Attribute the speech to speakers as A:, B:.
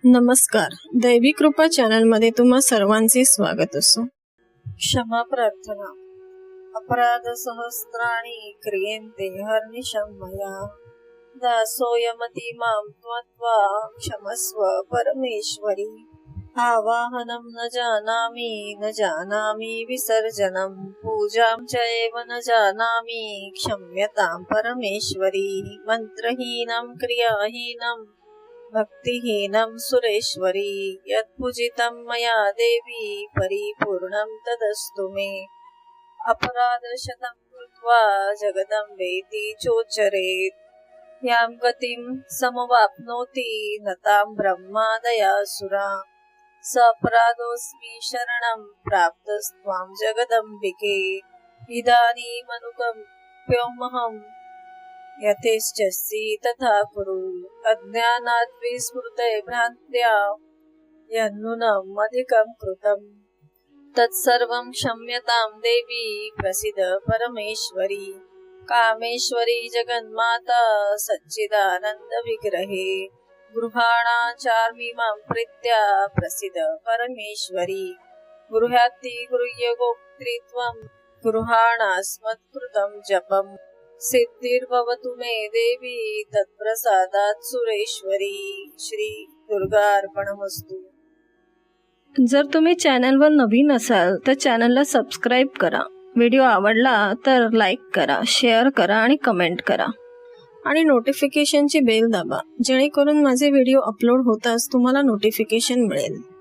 A: नमस्कार, दैवी कृपा चॅनल मध्ये तुम्हा सर्वांचे स्वागत असो। क्षमा प्रार्थना। अपराध सहस्राणि क्रियन्ते हर्निशं मया, दासोऽयमति मां त्वत्वा क्षमस्व परमेश्वरी। आवाहनं न जानामि विसर्जनं, पूजां च एव न जानामि क्षम्यतां परमेश्वरी। मंत्रहीनं क्रियाहीनं भक्तिहीनं सुरेश्वरी, यत्पूजितं मया देवी परिपूर्णं तदस्तु मे। अपराधशतं कृत्वा जगदम्बेति चोच्चरेत्, यां गतिं समवाप्नोति न तां ब्रह्मादयासुरा। सपराधोऽस्मि शरणं प्राप्तस्त्वां जगदम्बिके, इदानीमनुकम्प्योऽहं यथेच्छसि तथा कुरु। अज्ञानात् विस्मृते भ्रान्त्या यन्नूनम् अधिकं कृतम्, तत्सर्वं क्षम्यतां देवी प्रसीद परमेश्वरी। कामेश्वरी जगन्माता सच्चिदानन्द विग्रहे, गृहाणाचार्मि मां प्रीत्या प्रसीद परमेश्वरी। गृहाति गृह्य गोक्तृत्वं गृहाणास्मत्कृतं जपम्, सिद्धिर्भवतु मे देवी तत्प्रसादात् सुरेश्वरी। श्री दुर्गार्पणमस्तु।
B: जर तुम्ही चॅनलवर नवीन असाल तर चॅनलला सबस्क्राईब करा। व्हिडिओ आवडला तर लाईक करा, शेअर करा आणि कमेंट करा
A: आणि नोटिफिकेशनची बेल दाबा, जेणेकरून माझे व्हिडिओ अपलोड होताच तुम्हाला नोटिफिकेशन मिळेल।